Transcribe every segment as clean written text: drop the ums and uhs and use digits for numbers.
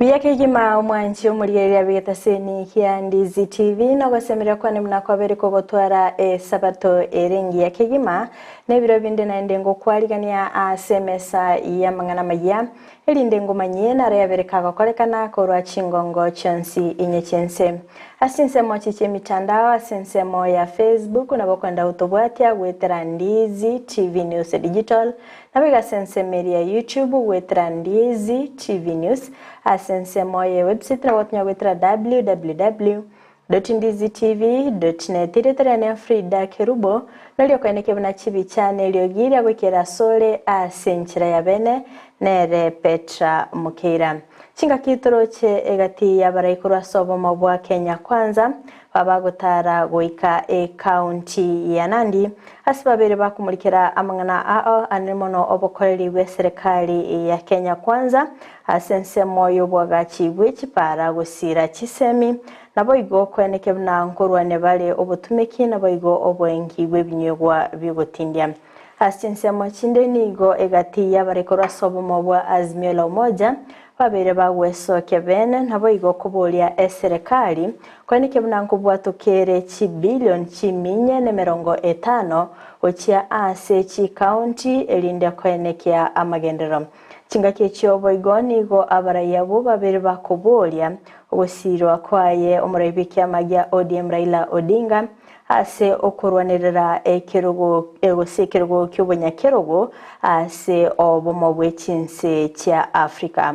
Biyake gima mwanchi umurigeria bigetaseni kia Ndizi TV no gosemera kwa nimna kwa beri ko gotwara sabato erengi ya kegima nebiro binde na ndengo kwaligania asemesa ya mangana maya elinde ngomanye na rebereka gakorekana ko rwa chingongo chonsi inyechense asinse mochiche mitandao asinse mo ya Facebook na bokwenda utobwatia gwetera Ndizi TV News Digital na biga sense media YouTube gwetera Ndizi TV News asense moye website na watnya wetra www.ndizitv.net iritere Fridah Kerubo nalio kweneke bana chibi channel yogira gwekera sole asenchira ya bene nere Petra Mukeira chinga kitoroche egati ya baraikuru asobo mabwa Kenya kwanza babagotara goika county ya Nandi asibabere bakumurikira amangana ao anemono obokoreri bwe serikali ya Kenya kwanza asense moyo bwagachi bwechipara gusira chisemi nabo igo kweneke bna nkorwane bale obutumeki nabo igo obwengi bwebinyegwa bigotindia asense mochinde nigo egati ya baraikuru asobo mabwa Azimio la Umoja babere bagweso kebene nabo igo kubolia serikali kweneke bnanko bwatukere chibilion chiminye ne 50 ochia ase chi county elinde kwenekea amagendero chingake chyobo igoni go abarayabo babere bakubolia ogosirwa kwaye omurabiki amagia ODM Raila Odinga ase okurwanirira Kerubo egosekergo kyobonyakerogo ase obomobwe chinse cha Africa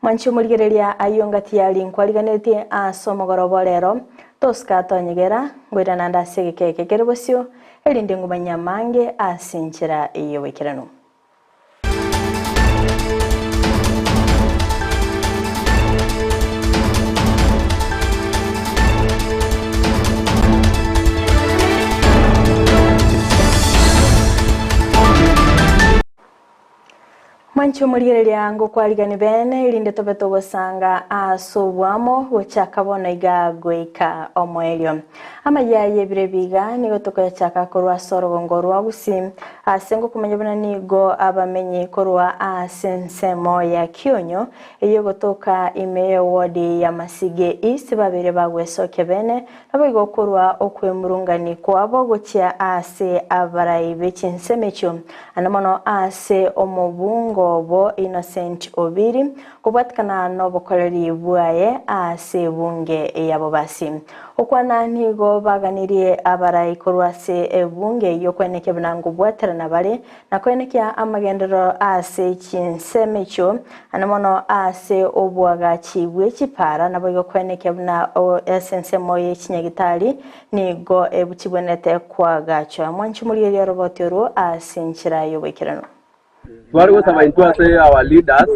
manchi murigereria ayongati yali nkwaliganete asomogorobo lero toska tonyegera ngwira nanda segekeke kerebosio elinde ngubanyamange asinchira iyo wekirano Mancho murigereria ngo kwaligani bene ilinde tobeto gosanga asobwamo gochakabona iga goika omoelio Amayia yebirebiga nigo tokochaka korwa sorogongo rwa Gusii asengo kumanyabona nigo abamenye korwa asensemo ya Kionyo iyo gotoka imeyo wodi ya Masige East babere bagweso kebene nabo korwa okwemurungani kwabo gochia ase abarai bechinsemecho anamono ase omobungo bo Innocent Obiri kubatkana no bokoreri bwaye ase bunge yabo basi okwana nigo baganirie abarai korwase ebunge yokweneke bnango bwatera nabale nakwenekya amagendero ase chinsemecho anamono ase obwagachi bwechipara nabo yokweneke bna essence moye chinyagitali nigo ebuchibonete kwagacho mwanchi muri robotero asinchira yobekirano Twari gusaba intwase our leaders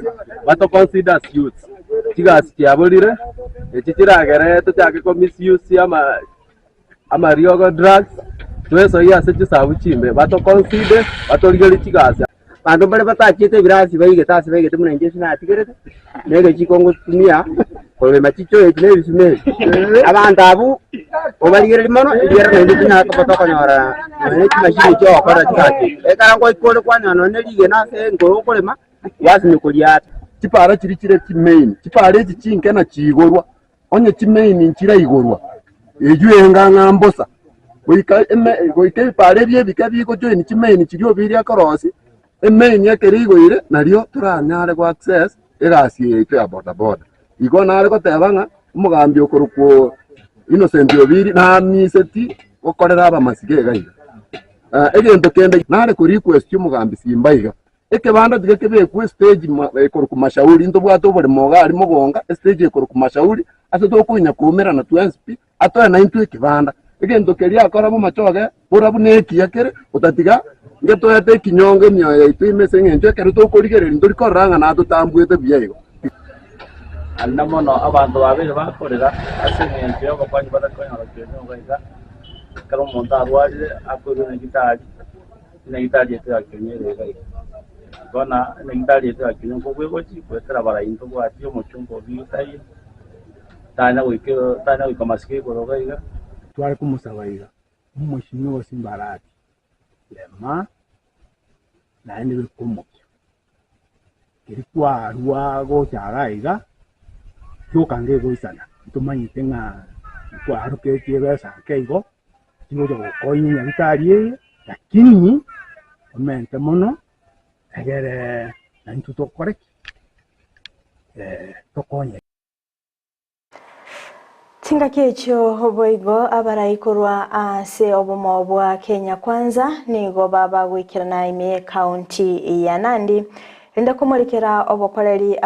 bato consider youth kigas kiabolire ekikiragere tutake ko misuse ama riogo drugs tweso ya se chisabu chimbe bato consider bato ligeri kigas bantu bale batachite birasi bayigete munenge sina atigerete nege chikongo tumia kobe machicho ekine bisime abantu abu obaligere limono yera nende tina ko konyora nende machine cyo akora tikati ekarango ikole kwanyano nelige nase ngoro kolema wasime kuliata chipara chiri main chipara eki chinkena chigorwa onye chimain nchira igorwa ejuenga ngambosa goika pare bye bikabiko jo ni chimain chirio biria korosi main yakerigo ire nario turanyare kwa access erasi eto ya boda igo nare ko tebanga umugambi okorukwo Innocent Obiri na miseti okorera aba Masige gaiga egento kende nare ko request umugambi simbaiga ekebanda digekebe ku stage ekoruku mashauri ndo bwato bole moga ari mogonga stage ekoruku mashauri aseto kunya kumera na 20 atoya na into ekebanda egento keria akora mu machoge burabu neki yakere utatiga ngeto yate kinyonge myoyo itu imese ngenje kero to korigerera ndori koranga na tutambwete biyego andamono abantu babiri bakorera asengenje yo bakwanyi badakonya bakenya ngaiga karo monta arwari akuru na gitari yetu akenyere gaiga bona ngitari yetu akenyere ko gwegochi kwetera barainto bwati omuchungo bitai tana wikamasike gaiga twari kumusabaiga umushinyo wasimbarati lema naende bikumo kirikwa ruago charaiga Yokange goisana tumanyite nga kwa aruke kiebesa keigo kingojo koyi nyabitari lakini omente mono egere na ntuto korek tokonye Tinga kecho hoboigo abaraikorwa ase obomo bwa Kenya Kwanza nigo baba gwikirana Eyemo County ya Nandi enda kumurikira obokoreri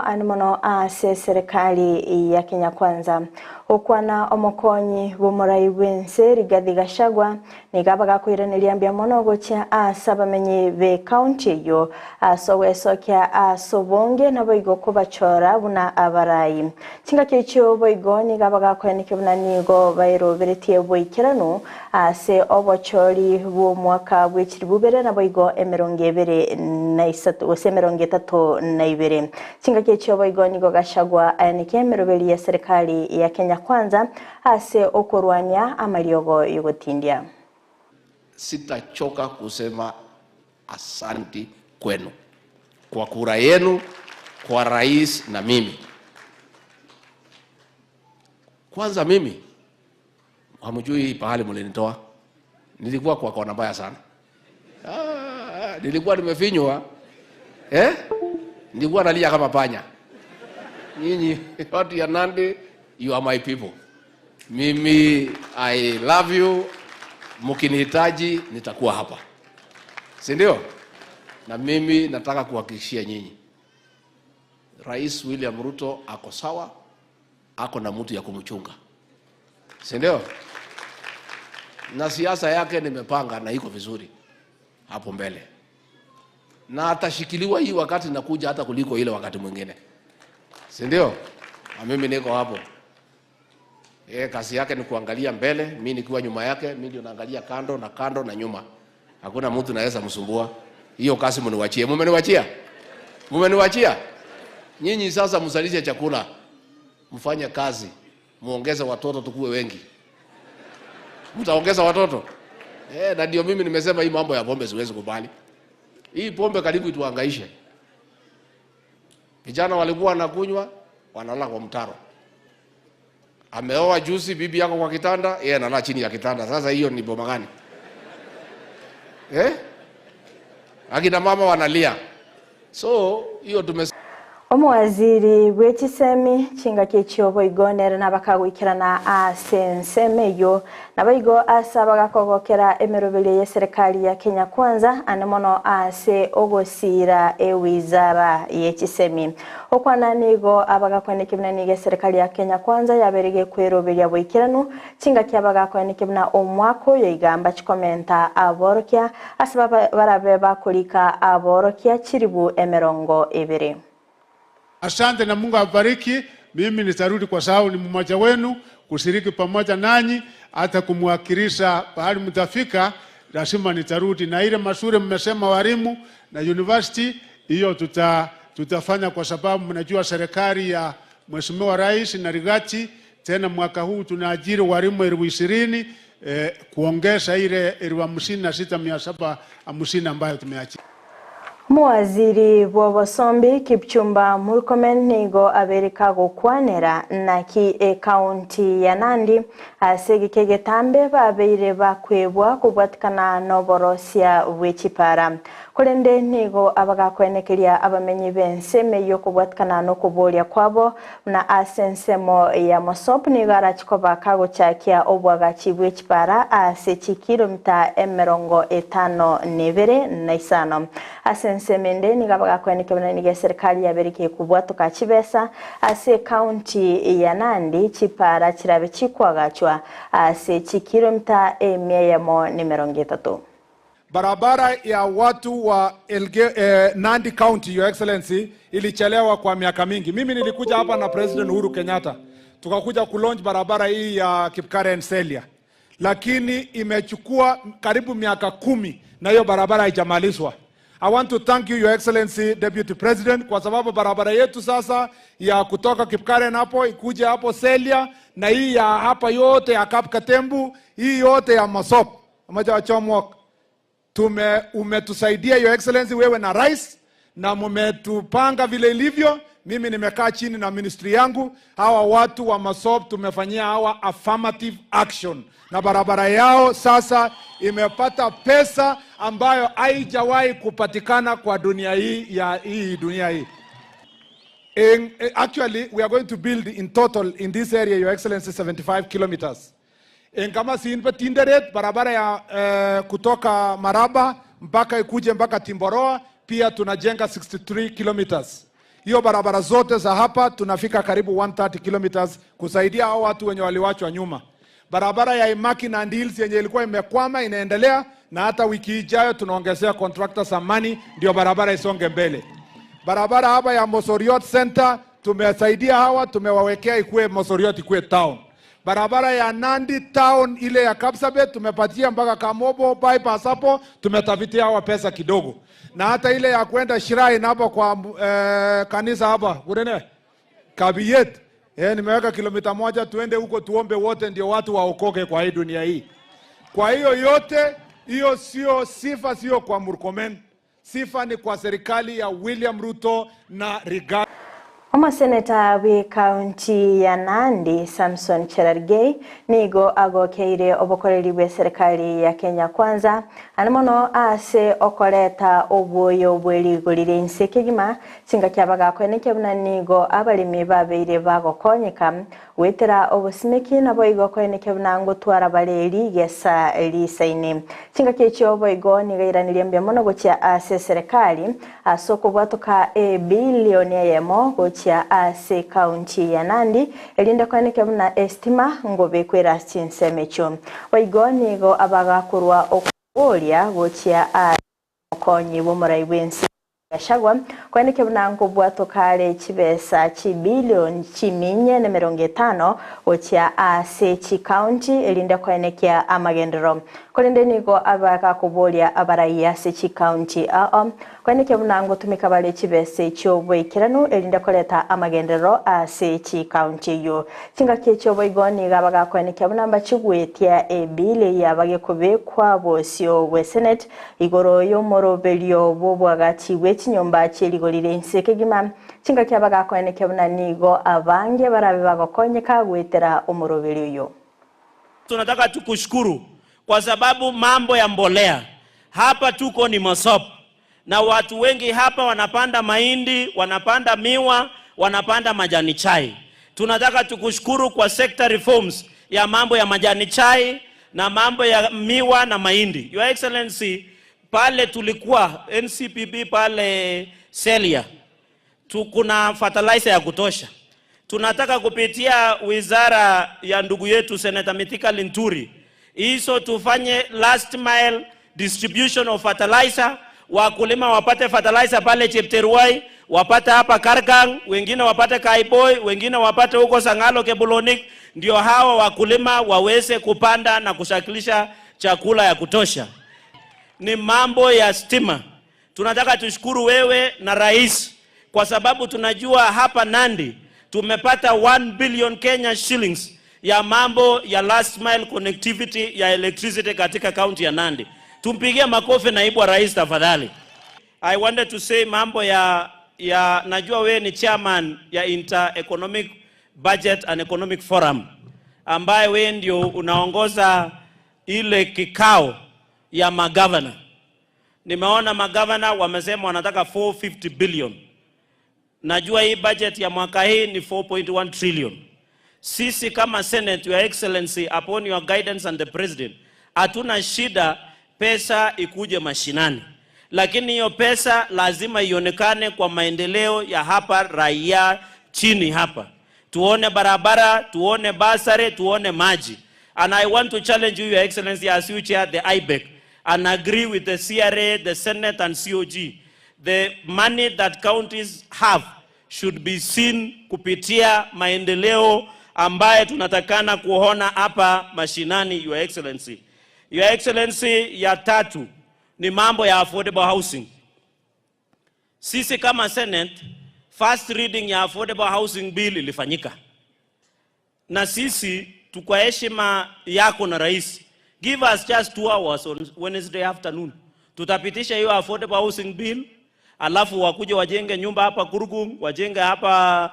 animono ase serikali ya Kenya Kwanza okwana omokonyi bomurai bwense Rigathi Gachagua nigabaga kwiraniria mbya mono gocha asabamenyi be county yo asowesokya asobonge naboigo kubachora buna abarai tinga kecho boigo nigabaga kwenike buna nigo bairoberetie boikirano ase obochori bo mwaka bw'ekiribubere naboigo emerongevere na isatu osemerongetato na ibere tinga kecho boigo nigo Gachagua anike meroberi ya serikali ya Kenya Kwanza ase okorwania amaliogo yogotindia. Sitachoka kusema asanti kwenu kwa kura yenu kwa rais na mimi. Kwanza mimi hamjui pahali mlinitoa. Nilikuwa kwa kona mbaya sana. Nilikuwa nimefinywa. Nilikuwa nalia kama panya. Nyinyi watu ya Nandi, you are my people. Mimi I love you. Mkinihitaji nitakuwa hapa. Si ndio? Na mimi nataka kuhakikishia nyinyi. Rais William Ruto ako sawa, ako na mtu ya kumchunga. Si ndio? Na siasa yake nimepanga na iko vizuri hapo mbele. Na atashikiliwa hii wakati nakuja hata kuliko ile wakati mwingine. Si ndio? Na mimi niko hapo. Kazi yake ni kuangalia mbele, mimi nikiwa nyuma yake, mimi ndio naangalia kando na nyuma. Hakuna mtu anaweza msumbua. Hiyo kazi mniwachie. Mmeniwachia? Nyinyi sasa msalishe chakula. Mfanye kazi. Muongeze watoto tukue wengi. Mtaongeza watoto? Na ndio mimi nimesema hii mambo ya pombe siwezi kubali. Hii pombe karibu ituhangaishe. Vijana walikuwa wanakunywa, wanalala kwa mtaro. Ameoa juzi bibi yako kwa kitanda, yeye analala chini ya kitanda. Sasa hiyo ni boma gani? Akina mama wanalia. So hiyo Omwaziri w'ekisemi kinga ky'ekyobo igonera n'abakagwikirana asensemeyo nabayigo asaba gakogokera emerobere ya serikali ya Kenya Kwanza anemono ase ogosira ewizara y'ekisemi okwana nigo abagakwenekebna nige serikali ya Kenya Kwanza yaberege kweroberya bwikirano kinga kyabagakwenekebna omwako yigamba kikomenta aborokya asaba barabe bakulika aborokya kiribu emerongo ebere. Asante na Mungu awabariki. Mimi nitarudi kwa sababu ni mmoja wenu kushiriki pamoja nanyi hata kumwakilisha pahali mtafika. Lazima nitarudi na ile mashule mmesema walimu na university hiyo tutafanya kwa sababu mnajua serikali ya Mheshimiwa Rais na Rigathi tena mwaka huu tunaajiri walimu 20,000 kuongeza ile 56,750 ambayo tumeachia. Muwaziri w'obosombi Kipchumba Murkomen nigo abereka gukwanera naki county ya Nandi asegikege tambe babeire bakwebwa kubwatikana n'oborosia bw'ekipara kurende nigo abagakwenekeria abamenyi b'enseme yo kubwatikana no kubolia kwabo na asensemo ya Mosop nigo arachikoba kago chakia obwagachi bw'ekipara ase kilomita 52 asensemende nigabaga kwenekebna nige serikali yabereke kubwatuka kibesa ase county ya Nandi chipara kirabe chikwagachwa ase kilomita 130. Barabara ya watu wa Nandi County, Your Excellency, ilichelewa kwa miaka mingi. Mimi nilikuja hapa na President Uhuru Kenyatta. Tukakuja kulaunch barabara hii ya Kipkaren Selia. Lakini imechukua karibu miaka 10 na hiyo barabara haijamalizwa. I want to thank you, Your Excellency, Deputy President, kwa sababu barabara yetu sasa ya kutoka Kipkaren hapo ikuja hapo Selia na hii ya hapa yote ya Kapkatembu, hii yote ya Mosop, moja wa Chomwok. Umetusaidia Your Excellency wewe na Rais na mumetupanga vile ilivyo Mimi nimekaa chini na ministry yangu, hawa watu wa Masop tumefanyia hawa affirmative action, na barabara yao sasa imepata pesa ambayo haijawahi kupatikana kwa dunia hii dunia hii. Actually, we are going to build in total in this area, Your Excellency, 75 kilometers. Kama siinpa Tinderet, barabara ya kutoka Maraba mpaka ikuje mpaka Timboroa, pia tunajenga 63 kilometers. Hiyo barabara zote za hapa tunafika karibu 130 kilometers kusaidia hao watu wenye waliwachwa nyuma. Barabara ya Imaki na Ndilsi yenye ilikuwa imekwama inaendelea, na hata wiki ijayo tunaongezea contractors amani ndio barabara isonge mbele. Barabara hapa ya Mosoriot Center tumesaidia hawa, tumewawekea ikue Mosoriot ikue town. Barabara ya Nandi town ile ya Kapsabet tumepatia mpaka Kamobo bypass hapo, tumetafitia hawa pesa kidogo. Na hata ile ya kwenda Shrine hapa kwa kanisa hapa kurene Kabiyet, nimeweka kilomita 1, tuende huko tuombe wote ndio watu waokoke kwa hii dunia hii. Kwa hiyo yote hiyo sio sifa, sio kwa Murkomen, sifa ni kwa serikali ya William Ruto na Rigathi. Omuseneta wa kaunti ya Nandi Samson Cherargei nigo agokeire obukoreri bwa serikali ya Kenya Kwanza anamono ase okoreta obwoyo bwerigurire nse kigima singa kyabaga kweneke buna nigo abalimi babeire bagokonyeka wetera obusimeki nabo igo kweneke buna ngotwara baleri gesa elisaini singa kyecho boigo nigairanirie mbyamono gocha ase serikali asoko bwatoka bilioni Eyemo gocha ase kaunti ya Nandi elinda kwaneke buna estima ngobe kwera chinsemecho boigo nigo abagakurwa okuolia gocha okonyi bomurai bwensi Gashagwa kweneke buna bwatokale chibesa chibilioni 450 gocha ase chikaunti elinda kwenekea amagendero kolende nigo abaga kubolia abaraiya ase chikaunti kweneke buna tumika bale chibese cyo bwekirano elinda koleta amagendero ase chikaunti yo kinga kecho boigoni gabaga kweneke buna mbachugwetia ebile yabage kubekwa bosio we senate igoro yo morobelio bobwagati wechinyomba cheligolire nsekegima kinga kyabaga kweneke buna nigo abange barabe bagokonyeka gwetera omorobelio yo. Tunataka tukushukuru kwa sababu mambo ya mbolea hapa tuko ni Masop, na watu wengi hapa wanapanda mahindi, wanapanda miwa, wanapanda majani chai. Tunataka tukushukuru kwa sector reforms ya mambo ya majani chai na mambo ya miwa na mahindi. Your Excellency, pale tulikuwa NCPB pale Celia, kuna fertilizer ya kutosha. Tunataka kupitia wizara ya ndugu yetu Senator Mithika Linturi hizo tufanye last mile distribution of fertilizer, wakulima wapate fertilizer pale Chepterwai, wapate hapa Kargang, wengine wapate Kaiboi, wengine wapate huko Sangalo Kebulonik, ndio hawa wakulima waweze kupanda na kushakilisha chakula ya kutosha. Ni mambo ya stima. Tunataka tushukuru wewe na rais kwa sababu tunajua hapa Nandi tumepata 1 billion Kenya shillings ya mambo ya last mile connectivity ya electricity katika county ya Nandi. Tumpigie makofi naibu wa rais tafadhali. I wanted to say mambo ya najua wewe ni chairman ya Inter-Economic Budget and Economic Forum, ambaye wewe ndio unaongoza ile kikao ya magavana. Nimeona magavana wamesema wanataka 450 billion. Najua hii budget ya mwaka hii ni 4.1 trillion. Sisi kama Senate, Your Excellency, upon your guidance and the President, hatuna shida pesa ikuje mashinani. Lakini hiyo pesa lazima ionekane kwa maendeleo ya hapa raia chini hapa. Tuone barabara, tuone basare, tuone maji. And I want to challenge you, Your Excellency, as you chair the IBEC, and agree with the CRA, the Senate and COG. The money that counties have should be seen kupitia maendeleo ambaye tunatakana kuona hapa mashinani, Your Excellency. Your Excellency, ya tatu ni mambo ya affordable housing. Sisi kama Senate, first reading ya affordable housing bill ilifanyika. Na sisi tukwa heshima yako na rais, give us just 2 hours on Wednesday afternoon. Tutapitisha hiyo affordable housing bill, alafu wakuje wajenge nyumba hapa Kurugum, wajenge hapa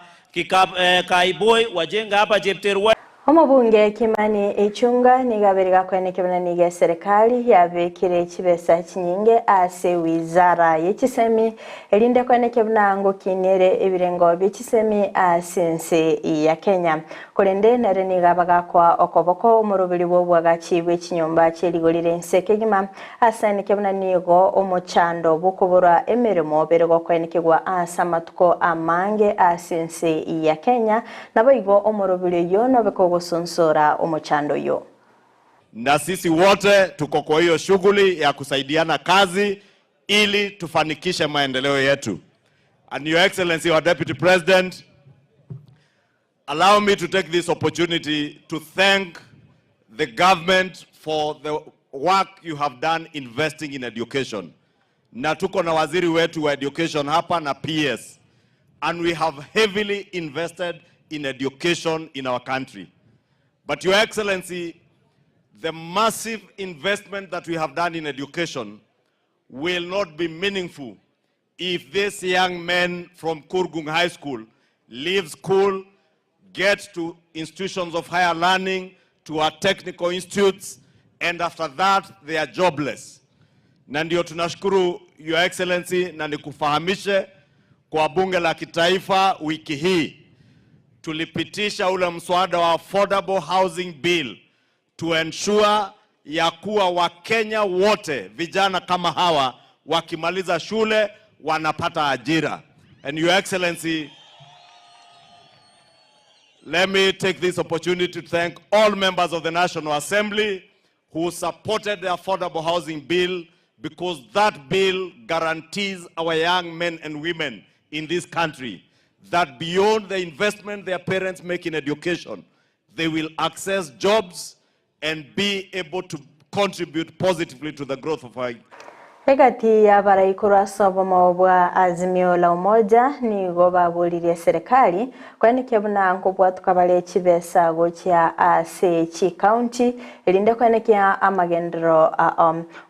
Kaiboi, wajenge hapa Jepterwa. Omubunge Kimani Ichunga nigabirira kwenekebana nige serikali yabekire kibesa kinyinge ase wizara y'ekisemi elinde kwenekebana ngo kinere ebirengo by'ekisemi asense ya Kenya kolende nare nigabaga kwa okoboko omurubiri bw'obwagakibwe kinyomba kyeligolire nsekegima asenekebana nigo omuchando bukubura emirimo berego kwenekebwa asamatuko amange asense ya Kenya naboigo omurubiri yono beko gusonsora omuchando yo. Na sisi wote tuko kwa hiyo shughuli ya kusaidiana kazi ili tufanikishe maendeleo yetu. And Your Excellency, our Deputy President, allow me to take this opportunity to thank the government for the work you have done investing in education. Na tuko na waziri wetu wa education hapa na PS, and we have heavily invested in education in our country. But Your Excellency, the massive investment that we have done in education will not be meaningful if these young men from Kurgung High School leave school, get to institutions of higher learning, to our technical institutes, and after that they are jobless. Na ndio tunashukuru Your Excellency, na nikufahamishe kwa bunge la kitaifa wiki hii tulipitisha ule mswada wa affordable housing bill to ensure ya kuwa Wakenya wote vijana kama hawa wakimaliza shule wanapata ajira. And Your Excellency, let me take this opportunity to thank all members of the National Assembly who supported the affordable housing bill, because that bill guarantees our young men and women in this country that beyond the investment their parents make in education, they will access jobs and be able to contribute positively to the growth of our. Egati ya baraikura sobomo bwa azimio la umoja ni goba bulire serikali kwani kebuna nkobwa tukabale kibesa gocha ase chi county elinde kwenekia amagendero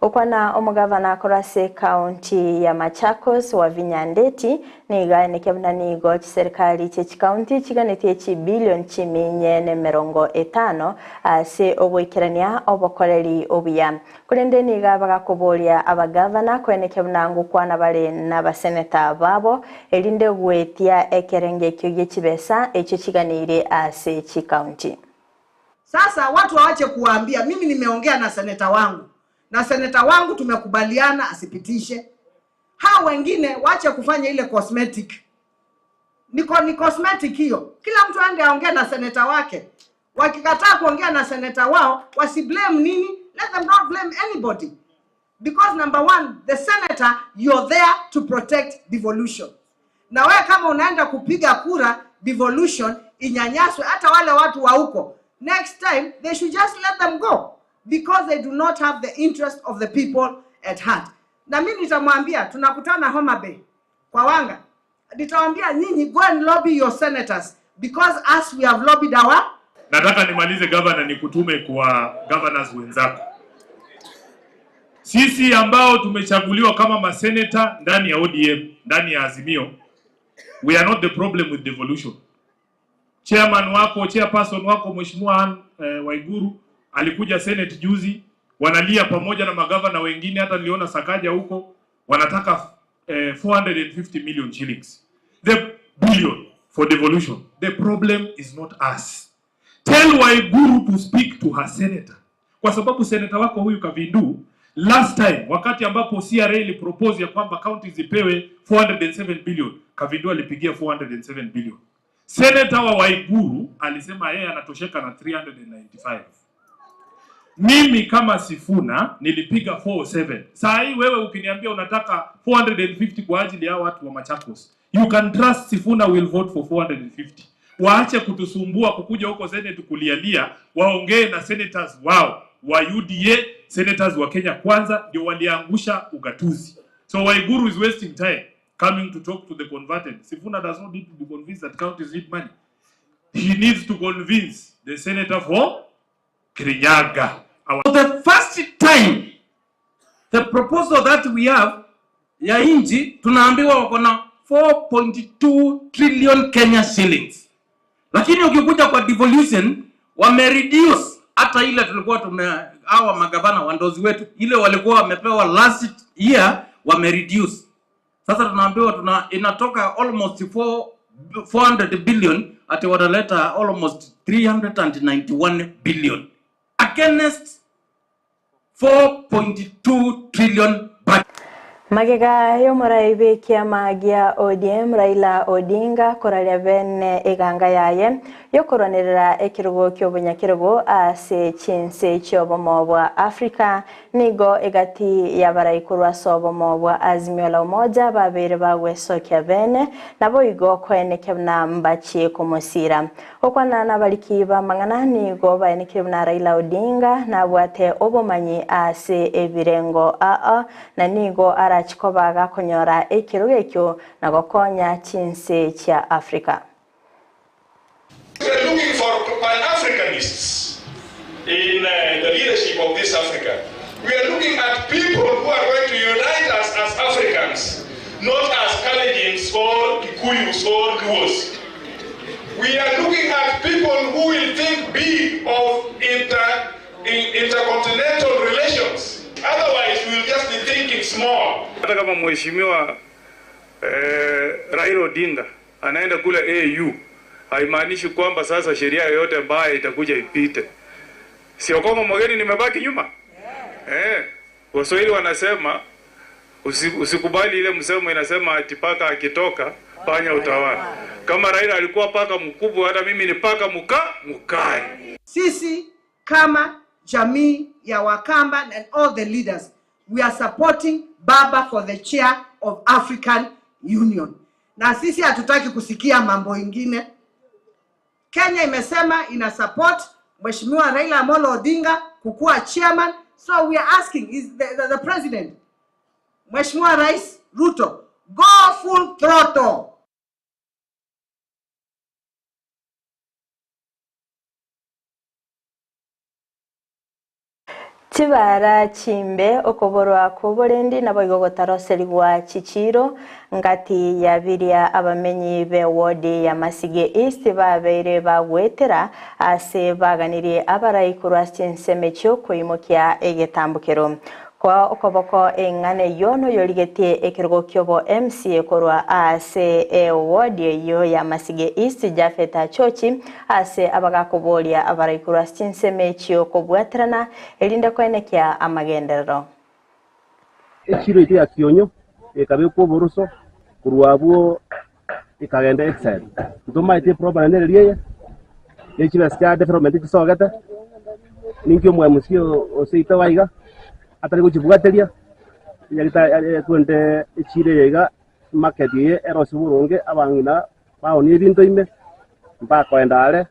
okwana omugavana akorase county ya Machakos wa Vinyandeti ni gane kebuna ni go serikali chi county chiganete chi billion chimenye ne merongo 5 ase obwikirania obokoreri obuya kulende ni gabaga kubolia abagavana kwenekebuna ngukwana bale n'abaseneta babo elinde gwetia ekerenge kyoge kibesa echo chiganire ase chi county. Sasa watu waache kuambia mimi nimeongea na seneta wangu tumekubaliana asipitishe. Hao wengine waache kufanya ile cosmetic. Ni cosmetic hiyo. Kila mtu aende aongea na seneta wake. Wakikataa kuongea na seneta wao, wasiblame nini? Let them not blame anybody. Because number one, the senator, you're there to protect devolution. Na wewe kama unaenda kupiga kura devolution inyanyaswe hata wale watu wa huko, next time they should just let them go, because they do not have the interest of the people at heart. Na mimi nitamwambia tunakutana Homa Bay kwa Wanga, nitamwambia nyinyi go and lobby your senators, because us we have lobbied our. Nataka nimalize governor nikutume kwa governors wenzako. Sisi ambao tumechaguliwa kama maseneta ndani ya ODM, ndani ya Azimio, we are not the problem with devolution. Chairman wako, chairperson wako Mheshimiwa Waiguru alikuja Senate juzi, wanalia pamoja na magavana wengine, hata niliona Sakaja huko wanataka 450 million shillings. The billion for devolution. The problem is not us. Tell Waiguru to speak to her senator. Kwa sababu senator wako huyu Kavindu last time wakati ambapo CRA ili propose ya kwamba counties zipewe 407 billion, Kavindu alipigia 407 billion. Senator wa Waiguru alisema yeye anatosheka na 395. Mimi kama Sifuna nilipiga 407. Saa hii wewe ukiniambia unataka 450 kwa ajili ya watu wa Machakos, you can trust Sifuna will vote for 450. Waache kutusumbua kukuja huko Senate kulialia, waongee na senators wao wa UDA, senators wa Kenya Kwanza ndio waliangusha ugatuzi. So Waiguru is wasting time coming to talk to the converted. Sifuna does not need to be convinced that counties need money. He needs to convince the senator for Kirinyaga. For the first time, the proposal that we have ya inji tunaambiwa wako na 4.2 trillion Kenya shillings. Lakini ukikuja kwa devolution wamereduce hata ile tulikuwa hawa magavana wandozi wetu ile walikuwa wamepewa last year wamereduce. Sasa tunaambiwa inatoka almost 400 billion ati wataleta almost 391 billion against 4.2 trillion budget. Magega yo muraibe kiama gia ODM Raila Odinga koralia bene eganga yaye yo koronerera Kerubo kyobunya Kerubo ase chinse chobomo bwa Afrika nigo egati yabaraikurwa sobomo bwa Azimio la Umoja babere bagwesokia bene nabo igo kweneke na mbachi kumusira okwana nabaliki ba mangana nigo baeneke na Raila Odinga na bwate obomanyi ase ebirengo na nigo ara chikobaga konyora ekirugo ekyo na gokonya chinse cha Afrika. We are looking for Pan-Africanists in the leadership of this Africa. We are looking at people who are going to unite us as Africans, not as Kalejins or Kikuyus or Luos. We are looking at people who will think big of intercontinental relations. Otherwise, we will just be thinking small. Hata kama mheshimiwa Raila Odinga anaenda kule AU, haimaanishi kwamba sasa sheria yoyote mbaya itakuja ipite. Sio kama mgeni nimebaki nyuma. Waswahili wanasema usikubali ile msemo inasema ati paka akitoka panya utawala. Kama Raila alikuwa paka mkubwa, hata mimi ni paka mukai. Sisi kama jamii ya Wakamba and all the leaders, we are supporting Baba for the chair of African Union. Na sisi hatutaki kusikia mambo ingine. Kenya imesema ina support Mheshimiwa Raila Amolo Odinga kukuwa chairman, so we are asking is the president, Mheshimiwa Rais Ruto, go full throttle. Chibara chimbe okoborwa kuborendi naboigogotaro serigwa chichiro ngati yabiria abamenyi be wodi ya Masige East babere bagwetera ase baganirie abaraikurwa chinseme cyo kuimokia egetambukero kwa okoboko engane yono yorigetie Kerubo kyobo MCA korwa ase wodi yo ya Masige East Jafeta Chochi ase abagakobolia abaraikurwa chinseme cyo kubwatrana elinda kwenekya amagenderero ekiro ite ya kionyo ekabe ko boruso kurwabo ikagenda excel ndoma ite problem neriye ekiba ska development kisogata ninkyo mwa musio oseita waiga atari kuchibugateria yagita twende ekire yega market ye erosi burunge abangina baoni ebintu ime mpaka endale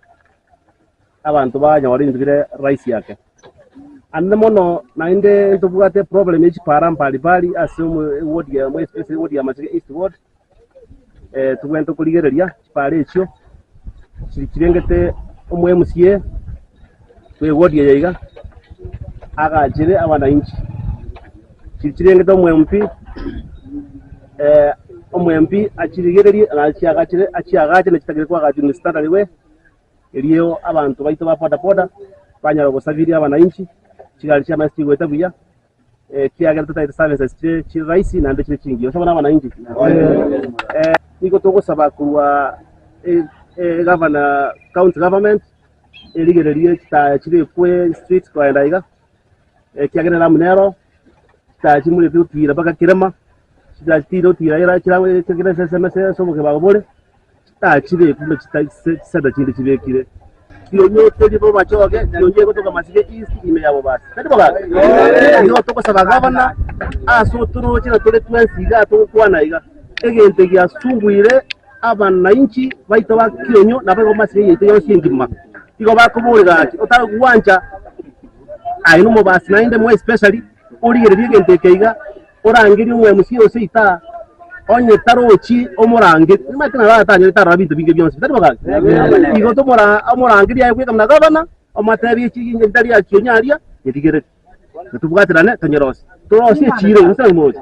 abantu banyora indire rice yake ande mono nainde tubugate problem echi parampali bali asumu wodi ya mwe special wodi ya Masige East ward tugwento kuligereria pale echo kirengete omwe MCA we wodi ya yiga agajire abananchi kirengete omwe MP omwe MP achirigererie achiagachire ne kitagire kwa gajuni standard we eliyo abantu baito ba poda banyara gusabiri abananchi kigali cha masti gwetabuya kiagera tutaita services chi raisi na ndekire chingi osaba n'abananchi niko togosaba kuwa governor county government eligererie kitachire kwe street kwa ndaiga kiagera na munero kitachimule tutira baka kirema kitachiro tira era kirawe kigere SMS somo ke bagobole kitachire kume kitada chinde kibekire kionye tedi bo bachoge kionye kutoka Masige East ime yabo basi tedi boga iyo toko sabagabana aso turo chira tole twensiga to kwana iga egente gya sungwire abananchi baito ba kionyo na bego Masige yite yo singima iko bakubulira ati otara kuwanja aino mo basi nainde mo especially origere egente keiga orangiri umwe musio seita onye tarochi omurange imatina ratanye tarabito binge byonse tari bagaga igo to mora omurangiri yawe kwega mnagabana omatebi iki ndari ya kinyaria yedigere tubwatirane tonyorose turose chiro musangi moja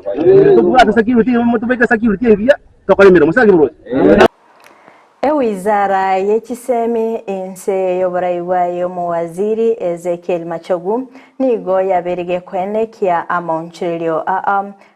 tubwata security mutubeka security ngiya tokolemera musangi moja. Wizara y'ekisemi ense y'oburayibwayo mu waziri Ezekiel Machogu nigo yaberege kwenekia amonchilio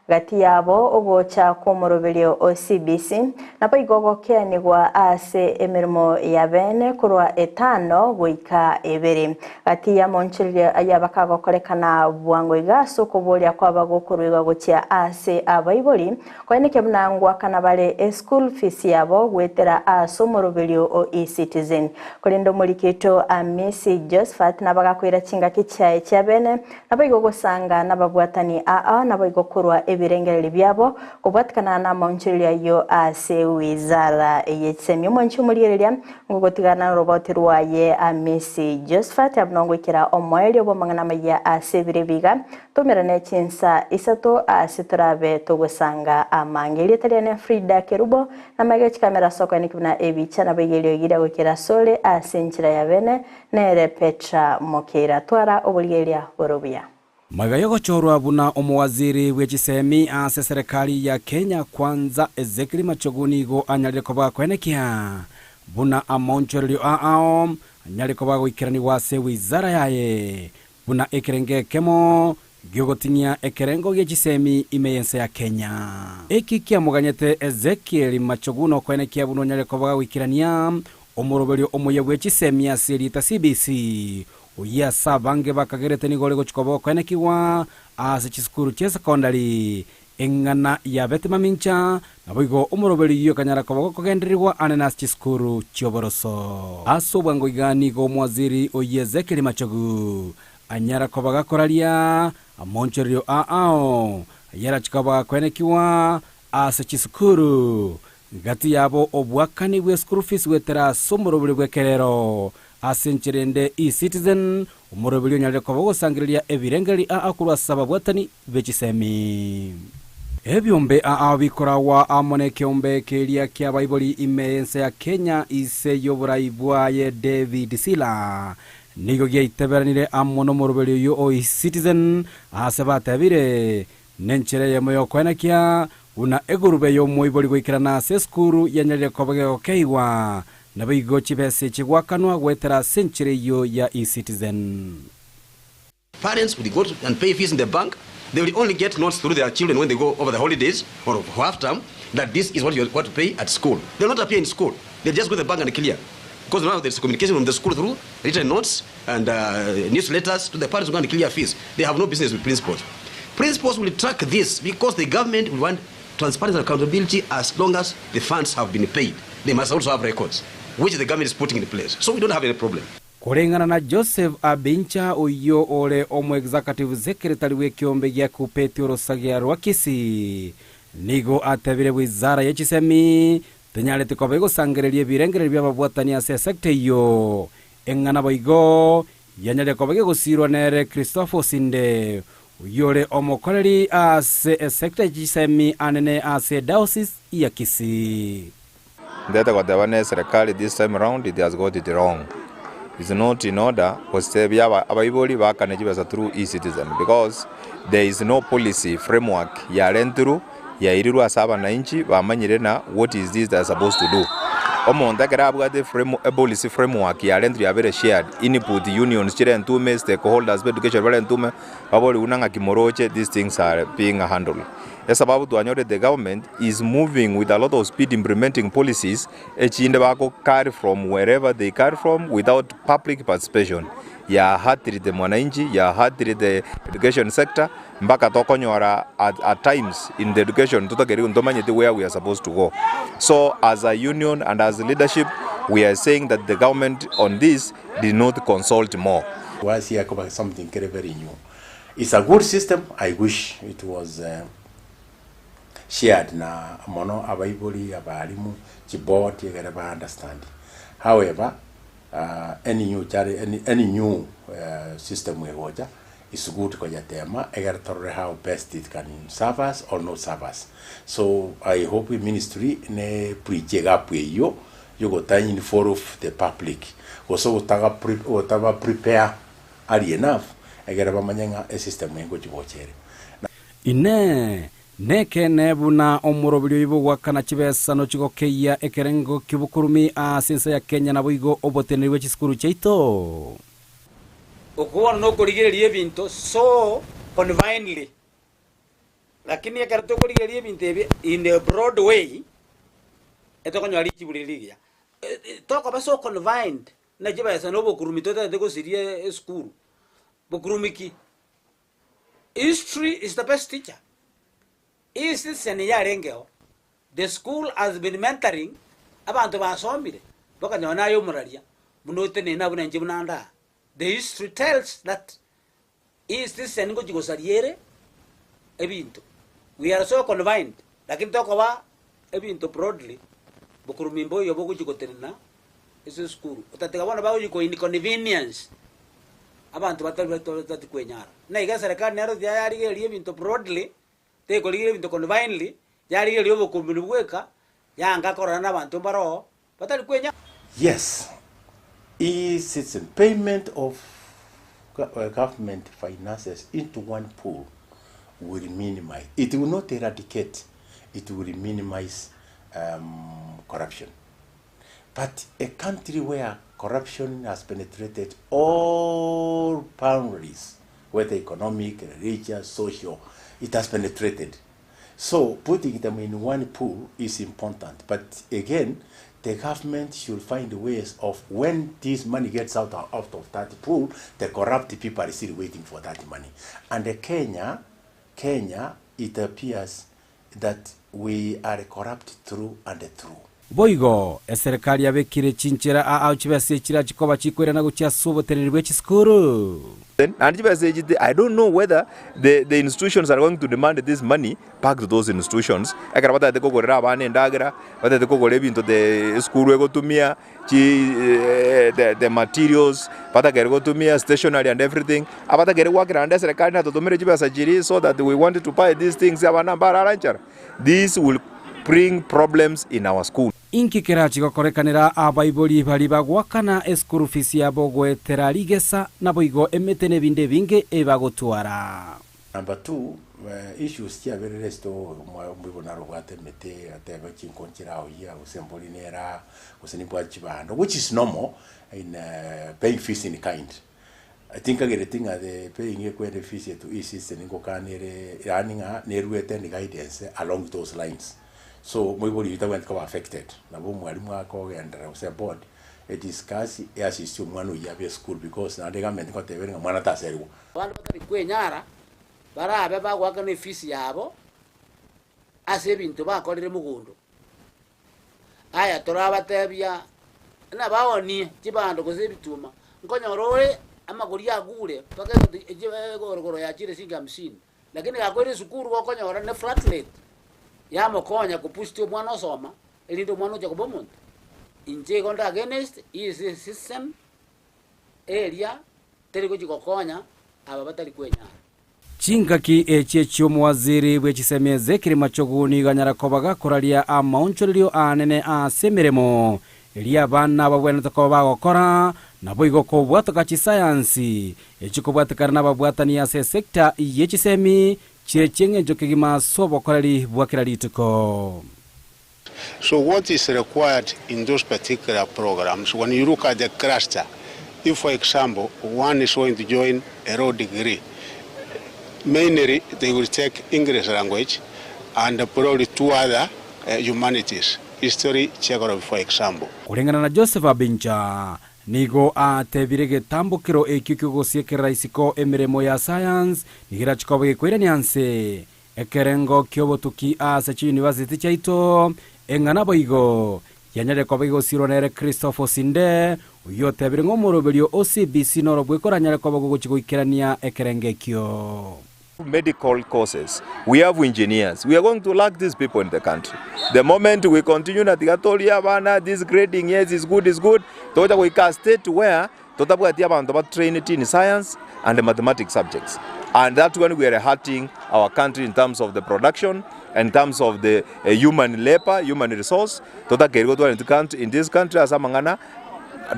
gati yabo ogocha kumurubelio OCBC napo igogokenigwa ase emirimo ya bene kurwa 5 goika 2 gati ya monchilio ayabakagokorekana bwango igaso kubolia kwaba gokurwiga gocha ase abaiboli kweneke mnangwa kana bale school fees yabo gwetera aso murubelio o e-citizen kulindo mulikito Amisi Josephat nabagakwira chinga kichaye cha bene nabo igogosanga nababwatani nabo igokurwa ebirengereri byabo kubwatikana na monchilia yo ase wizara y'ekisemi monchumuliereria ngogotigana robot rwaye Amisi Josephat abnongwikira omweli obomangana maya ase birebiga tomerane chinsa isato ase turabe togosanga amangeli taliane Fridah Kerubo na magachi kamera soko nikibna ebicha na begelio gira gukira sole ase nchira ya bene nere Petra Mokera twara obuligelia borobia. Magayogo chorwa buna omwaziri w'ekisemi ase serikali ya Kenya kwanza Ezekiel Machogu nigo anyaleko bakwenekia buna amonchoryo anyaleko bagwikirani wase wizara yaye buna ekerengekemo gyogotinia ekerengo y'ekisemi imeyense ya Kenya eki kiamuganyete Ezekiel Machogu no kwenekia buno anyaleko bagwikirania omurobelyo omoye w'ekisemi asirita CBC uya sabange bakagerete ni gole gochikobo kwenekiwa ase chisukuru che secondary engana ya betima mincha naboigo umurobeli yo kanyara kobo kogenderirwa anenas chisukuru chioboroso aso bwango igani go mwaziri Ezekiel Machogu anyara kobo gakoralia amoncherio yara chikaba kwenekiwa ase chisukuru gati yabo obwakani bwe school fees wetera somurobeli bwekerero asencherende e-citizen umurobelio nyaleko bogosangiriria ebirengeri akurwa sababwatani bekisemi ebyombe bikorawa amoneke ombe kelia kya baiboli imense ya Kenya ise yoburayibwaye David Sila nigo gyeiteberanire amono murobelio yo e-citizen asebatabire nenchere yemoyo kwenakia una egurube yo moiboli goikirana se skuru yanyaleko bogekeiwa nabigo chibese chigwakanwa gwetera century yo ya e-citizen. Parents will go and pay fees in the bank. They will only get notes through their children when they go over the holidays or half term that this is what you want to pay at school. They will not appear in school. They just go to the bank and clear. Because now there's communication from the school through written notes and newsletters to the parents who go and clear fees. They have no business with principals. Principals will track this because the government will want transparency and accountability as long as the funds have been paid. They must also have records, which the government is putting in place. So we don't have any problem. Kurengana na Joseph Abincha uyo ole omo executive secretary wekiombe ya kupetio sagia rwa Kisii nigo atebire wizara y'ekisemi tenyale tikobego sangererie birengereri byababwatania se sector yo engana boigo yanyale kobege gusirwa nere Christopher Sinde uyole omokoreri ase sector y'ekisemi anene ase diocese ya Kisii. That got the one serikali this time around it has got it wrong. It's not in order because abaiboli bakanejibasa through e-citizen because there is no policy framework ya renturu ya iriru asaba na inchi bamanyire na what is this they are supposed to do. Omonda garabwa the policy framework ya renturu ya very shared input unions chire ntume stakeholders education vale ntume baboli unanga kimoroche these things are being handled. Yes, about to anyore the government is moving with a lot of speed implementing policies echinde bako carry from wherever they carry from without public participation. Ya hatiri the mwananchi, ya hatiri the education sector, mpaka tokonyora at times in the education tutageri ndomanyete where we are supposed to go. So as a union and as leadership, we are saying that the government on this did not consult more. Was here something very new. It's a good system. I wish it was shared na mono abaiboli abalimu board yegera understand. However, any new system we waja is good kwa tema eger tore how best it can serve us or not serve us. So I hope the ministry ne preach up yo go tiny for of the public. Also taga prepare early enough egere bamanyenga system engo chibochere ine neke nebuna omurobiri ibo gwakana chibesano chigokeia ekerengo kibukurumi asensa ya Kenya na boigo oboteneri we chiskuru chaito okuona no kurigereria ebinto so conveniently lakini ekarato kurigereria ebinto ebi in a broad way etokonywa lichibulirigia toko baso confined na jibasa no bokurumi totate gosirie school bokurumiki history is the best teacher. The school has been mentoring abantu basomire bakanyona yo muraria munote nena bunenje bunanda. The history tells that ngo jigosariere ebintu. We are so confined lakini toko ba ebintu broadly bukurumimbo yo bokujigoterna is school utateka bana bawo yiko inconvenience abantu batatu kwenyara na iga serikali nero yari ebintu broadly te koligire bintu conveniently yari lyobo kumubweka yanga korana abantu baro batali kwenya. Yes, citizen payment of government finances into one pool will minimize. It will not eradicate, it will minimize corruption. But a country where corruption has penetrated all boundaries, whether economic, religious, social, it has penetrated. So putting them in one pool is important. But again, the government should find ways of when this money gets out of that pool, the corrupt people are still waiting for that money. And Kenya, it appears that we are corrupt through and through. Boigo, serikali yabekire chinchera au chibase chira chikoba chikwera na gucha soboteneri we chiskuru. And I don't know whether the institutions are going to demand this money back to those institutions. Akarabata de kogorera bane ndagira, bata de kogore into the school we go to mia, the materials, bata go to mia stationery and everything. Abata get work around serikali na to domere chibasa jiri so that we wanted to buy these things abana bararanchara. This will bring problems in our school. Inki kerachi gokorekanira abaiboli bali bagwakana eskuru fisi yabo gwetera ligesa na boigo emetene binde binge ebagotwara. Number 2, issues here very resto mwibona rogate mete ateba chinkonchira oya usembolinera usenibwa chibando, which is normal in paying fees in kind. I think getting at the paying equity fees to east and ingokanere running neruete and guidance along those lines. So we will went affected. Na bo mwalimu wako and was board a discuss as is to one we school because now the government got a very mwana taseriwo. Bantu batali kwenyara barabe bagwaka ne fees yabo ase bintu bakolere mugundo. Aya torabatebya na baoni kibando koze bituma. Nkonyorowe amaguri agure paka gorogoro ya chire singa 50. Lakini gakwere sukuru wakonyora ne flat rate. Yamo konya kupushti mwana osoma elindo mwana uja kubomuntu inje konda against is system area teriko chikokonya aba batali kwenya chingaki echecho mwaziri bwechisemeze kiri machoguni ganyara kobaga koralia amaunchorio anene asemeremo elia bana babwena takoba gokora nabo igoko bwataka chi science echikobwatakana nababwatani ase sector yechisemi chirechenge jokegima sobo korali bwakira lituko. So what is required in those particular programs, when you look at the cluster, if for example one is going to join a law degree, mainly they will take English language and probably 2 other humanities, history, geography for example. Kulingana na Joseph Abincha nigo atebirege tambukiro ekikyo gosiekera isiko emiremo ya science nigira chikobe kwira nyanse ekerengo kyobotuki asa university chaito engana boigo yanyare kobigo sironere Christopher Sinde uyotebire ngomorobelio OCBC norobwe koranyare kobago gochikoikerania ekerengekyo. Medical courses, we have engineers. We are going to lack these people in the country. The moment we continue na tigatolia bana this grading, yes, is good, tota we can state where tota bwatia bantu ba trained in science and the mathematics subjects, and that's when we are hurting our country in terms of the production, in terms of the human labor, human resource. Tota kerigo to in this country as amangana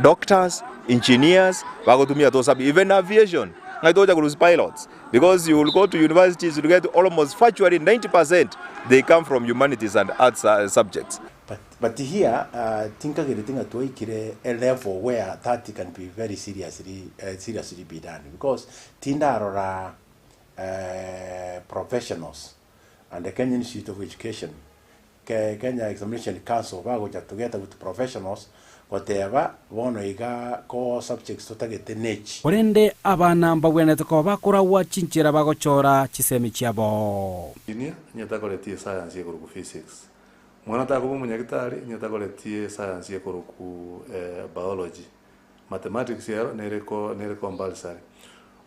doctors, engineers, bagotumia to sabi even aviation. ngai toja kurus pilots, because you will go to universities, you will get almost virtually 90% they come from humanities and arts subjects. But here, think a level where that can be very seriously be done, because Tinda are professionals and the Kenyan Institute of Education, Kenya Examination Council, together with professionals, whatever one core subjects to target the niche. Orende abana mbagwene ko bakora wachinchira bagochora chisemi chiabo. Inia nyatakoletie science yekuru ku physics. Mwana ta ko munyagitari nyatakoletie science yekuru ku biology. Mathematics yero nereko compulsory.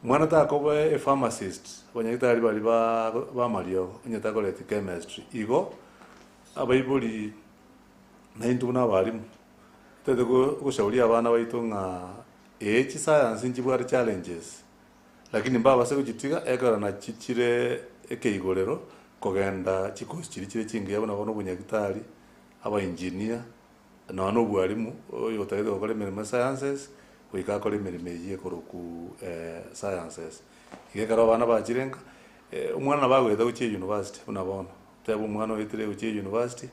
Mwana ta ko a pharmacist banyagitari bali ba Mario nyatakoletie chemistry. Igo abaibuli nainduna balimu. Tete kushauri abana baitu nga science njibwari challenges, lakini mbaba se kuchitika ekora na chichire ekeigorero kogenda chikosi chiri chingi yabona bono bunyagitari aba engineer na no bwalimu oyo tagete gukora emirimo sciences wika kora emirimo yiye ku sciences igekara abana bachirenga umwana bagweta ku university unabona tebo umwana wetire ku university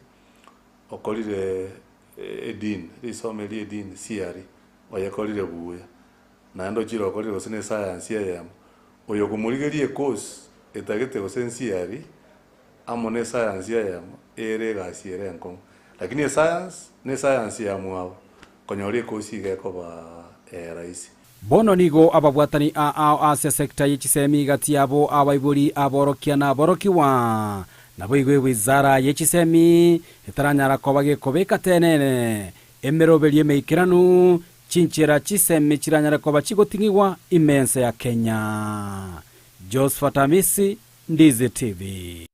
okolire edin risomeli edin siari oyakolire buya nando chiro okolire osine science ya Eyemo oyo kumurigerie course etagete osensiari amone science ya Eyemo ere gasiere enko lakini science ya mwabo konyori course igeko ba raisi bono nigo ababwatani a sekta y'ichisemi gati yabo abaiburi aborokia na borokiwa nabo igwe wizara y'ichisemi itaranyara kobage kobeka tenene emerobelie meikiranu chinchira chisemi chiranyara koba chigotingiwa imense ya Kenya. Josephat Amisi, Ndizi TV.